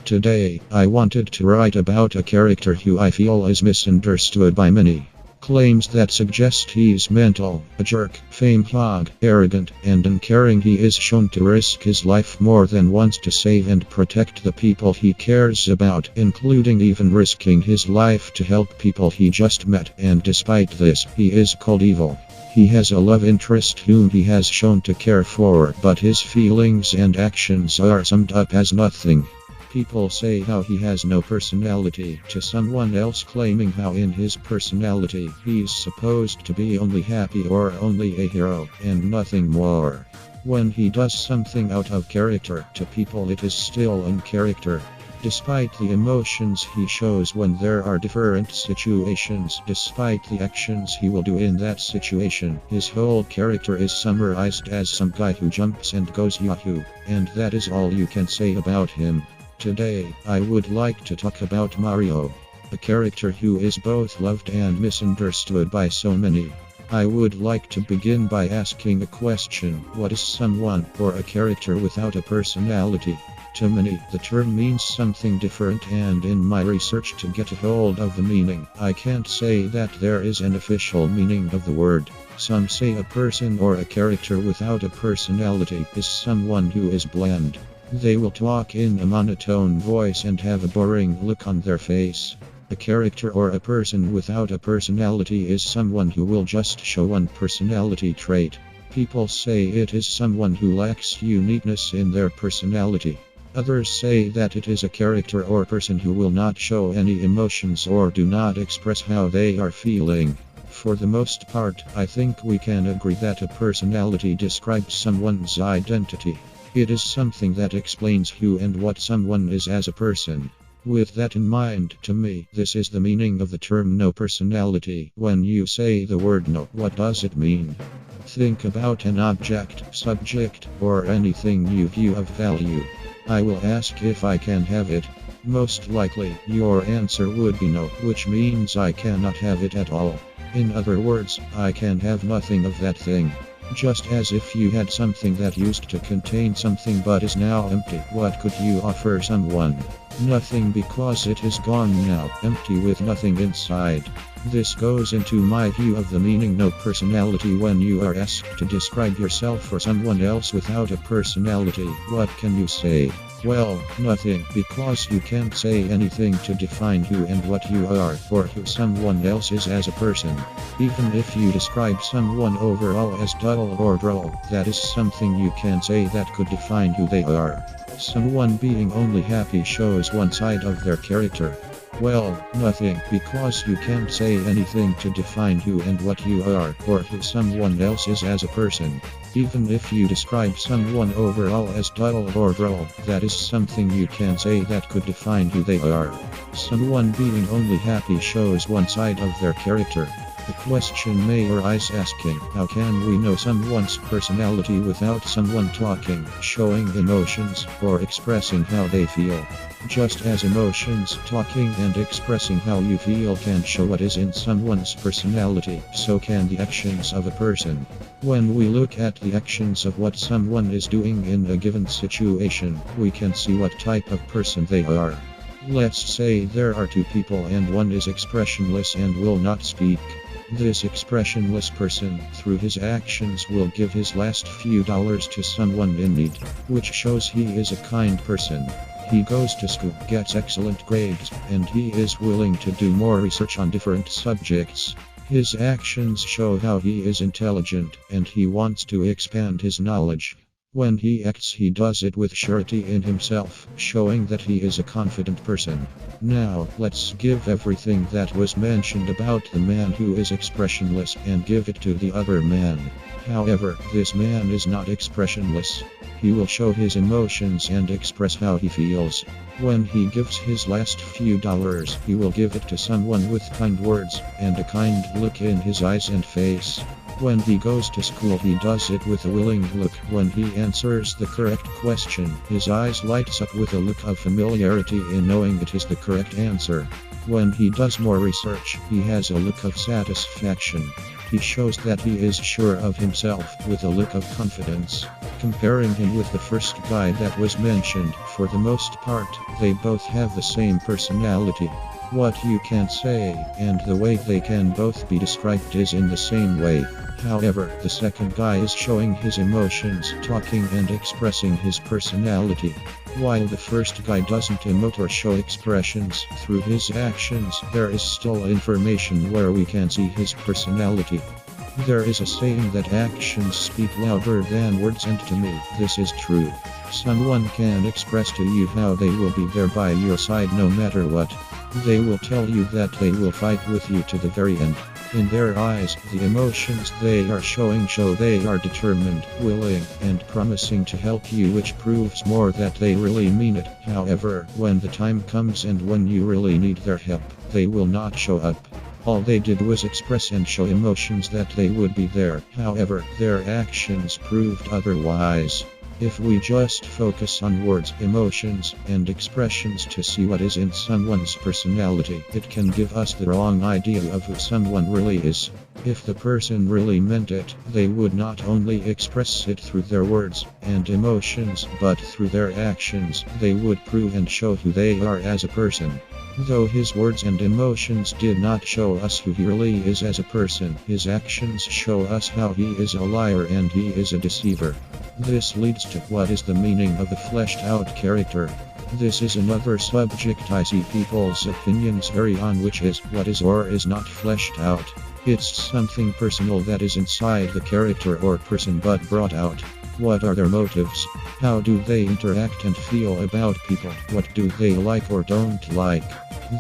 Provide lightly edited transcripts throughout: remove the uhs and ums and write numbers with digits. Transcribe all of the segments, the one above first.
Today, I wanted to write about a character who I feel is misunderstood by many. Claims that suggest he's mental, a jerk, fame hog, arrogant, and uncaring. He is shown to risk his life more than once to save and protect the people he cares about, including even risking his life to help people he just met, and despite this, he is called evil. He has a love interest whom he has shown to care for, but his feelings and actions are summed up as nothing. People say how he has no personality, to someone else claiming how in his personality he's supposed to be only happy or only a hero, and nothing more. When he does something out of character, to people it is still in character. Despite the emotions he shows when there are different situations, despite the actions he will do in that situation, his whole character is summarized as some guy who jumps and goes yahoo, and that is all you can say about him. Today, I would like to talk about Mario, a character who is both loved and misunderstood by so many. I would like to begin by asking a question: what is someone or a character without a personality? To many, the term means something different, and in my research to get a hold of the meaning, I can't say that there is an official meaning of the word. Some say a person or a character without a personality is someone who is bland. They will talk in a monotone voice and have a boring look on their face. A character or a person without a personality is someone who will just show one personality trait. People say it is someone who lacks uniqueness in their personality. Others say that it is a character or person who will not show any emotions or do not express how they are feeling. For the most part, I think we can agree that a personality describes someone's identity. It is something that explains who and what someone is as a person. With that in mind, to me, this is the meaning of the term no personality. When you say the word no, what does it mean? Think about an object, subject, or anything you view of value. I will ask if I can have it. Most likely, your answer would be no, which means I cannot have it at all. In other words, I can have nothing of that thing. Just as if you had something that used to contain something but is now empty, what could you offer someone? Nothing, because it is gone now, empty with nothing inside. This goes into my view of the meaning no personality. When you are asked to describe yourself or someone else without a personality, what can you say? Well, nothing, because you can't say anything to define who and what you are, or who someone else is as a person. Even if you describe someone overall as dull or droll, that is something you can say that could define who they are. Someone being only happy shows one side of their character. Well, nothing, because you can't say anything to define who and what you are, or who someone else is as a person. Even if you describe someone overall as dull or droll, that is something you can say that could define who they are. Someone being only happy shows one side of their character. The question may arise asking, how can we know someone's personality without someone talking, showing emotions, or expressing how they feel? Just as emotions, talking and expressing how you feel can show what is in someone's personality, so can the actions of a person. When we look at the actions of what someone is doing in a given situation, we can see what type of person they are. Let's say there are two people and one is expressionless and will not speak. This expressionless person, through his actions, will give his last few dollars to someone in need, which shows he is a kind person. He goes to school, gets excellent grades, and he is willing to do more research on different subjects. His actions show how he is intelligent, and he wants to expand his knowledge. When he acts, he does it with surety in himself, showing that he is a confident person. Now, let's give everything that was mentioned about the man who is expressionless and give it to the other man. However, this man is not expressionless. He will show his emotions and express how he feels. When he gives his last few dollars, he will give it to someone with kind words and a kind look in his eyes and face. When he goes to school, he does it with a willing look. When he answers the correct question, his eyes lights up with a look of familiarity in knowing it is the correct answer. When he does more research, he has a look of satisfaction. He shows that he is sure of himself with a look of confidence. Comparing him with the first guy that was mentioned, for the most part, they both have the same personality. What you can say, and the way they can both be described is in the same way. However, the second guy is showing his emotions, talking and expressing his personality. While the first guy doesn't emote or show expressions through his actions, there is still information where we can see his personality. There is a saying that actions speak louder than words, and to me, this is true. Someone can express to you how they will be there by your side no matter what. They will tell you that they will fight with you to the very end. In their eyes, the emotions they are showing show they are determined, willing, and promising to help you, which proves more that they really mean it. However, when the time comes and when you really need their help, they will not show up. All they did was express and show emotions that they would be there. However, their actions proved otherwise. If we just focus on words, emotions, and expressions to see what is in someone's personality, it can give us the wrong idea of who someone really is. If the person really meant it, they would not only express it through their words and emotions, but through their actions, they would prove and show who they are as a person. Though his words and emotions did not show us who he really is as a person, his actions show us how he is a liar and he is a deceiver. This leads to what is the meaning of a fleshed out character. This is another subject I see people's opinions vary on, which is what is or is not fleshed out. It's something personal that is inside the character or person but brought out. What are their motives? How do they interact and feel about people? What do they like or don't like?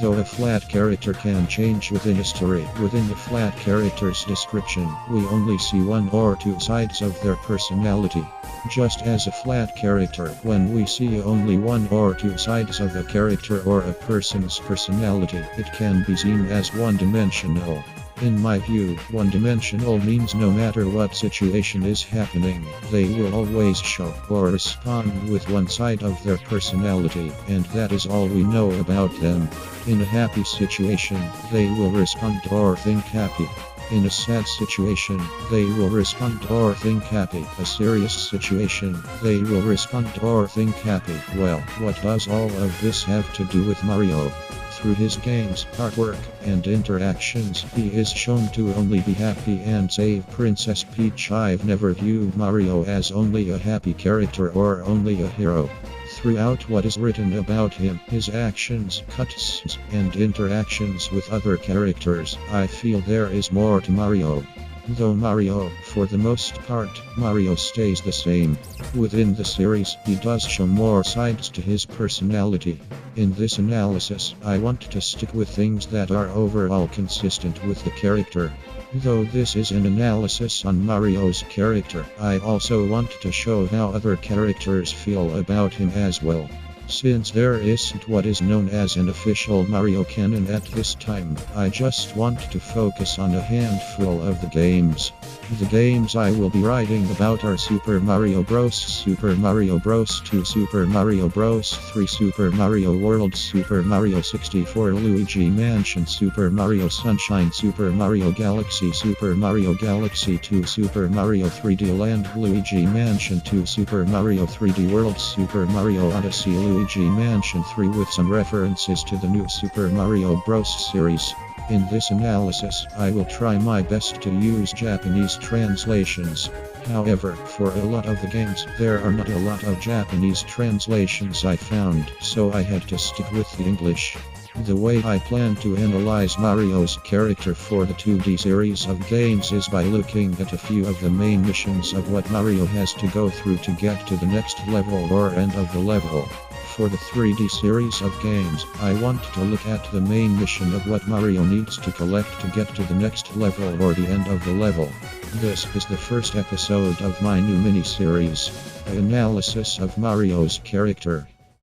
Though a flat character can change within a story, within the flat character's description, we only see one or two sides of their personality. Just as a flat character, when we see only one or two sides of a character or a person's personality, it can be seen as one-dimensional. In my view, one-dimensional means no matter what situation is happening, they will always show or respond with one side of their personality, and that is all we know about them. In a happy situation, they will respond or think happy. In a sad situation, they will respond or think happy. A serious situation, they will respond or think happy. Well, what does all of this have to do with Mario? Through his games, artwork, and interactions, he is shown to only be happy and save Princess Peach. I've never viewed Mario as only a happy character or only a hero. Throughout what is written about him, his actions, cutscenes, and interactions with other characters, I feel there is more to Mario. Though Mario, for the most part, Mario stays the same. Within the series, he does show more sides to his personality. In this analysis, I want to stick with things that are overall consistent with the character. Though this is an analysis on Mario's character, I also want to show how other characters feel about him as well. Since there isn't what is known as an official Mario canon at this time, I just want to focus on a handful of the games. The games I will be writing about are Super Mario Bros., Super Mario Bros. 2, Super Mario Bros. 3, Super Mario World, Super Mario 64, Luigi Mansion, Super Mario Sunshine, Super Mario Galaxy, Super Mario Galaxy 2, Super Mario 3D Land, Luigi Mansion 2, Super Mario 3D World, Super Mario Odyssey, Luigi Mansion 3 with some references to the new Super Mario Bros. Series. In this analysis, I will try my best to use Japanese translations. However, for a lot of the games, there are not a lot of Japanese translations I found, so I had to stick with the English. The way I plan to analyze Mario's character for the 2D series of games is by looking at a few of the main missions of what Mario has to go through to get to the next level or end of the level. For the 3D series of games, I want to look at the main mission of what Mario needs to collect to get to the next level or the end of the level. This is the first episode of my new mini-series, an analysis of Mario's character.